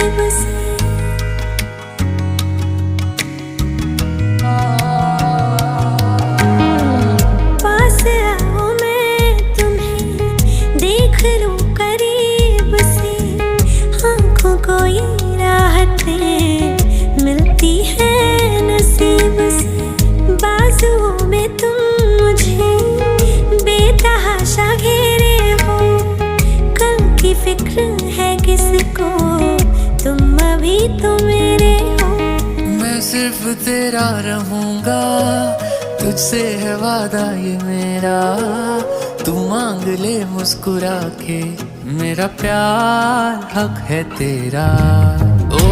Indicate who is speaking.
Speaker 1: नसीब से। पास आओ मैं तुम्हें देख लूं करीब से, आंखों को ये राहतें मिलती है नसीब से। बाजुओं में तुम मुझे बेतहाशा घेरे हो, कल की फिक्र है किसको, तुम अभी तो मेरे हो।
Speaker 2: मैं सिर्फ तेरा रहूंगा, तुझसे है वादा ये मेरा। तू मांग ले मुस्कुरा के, मेरा प्यार हक है तेरा।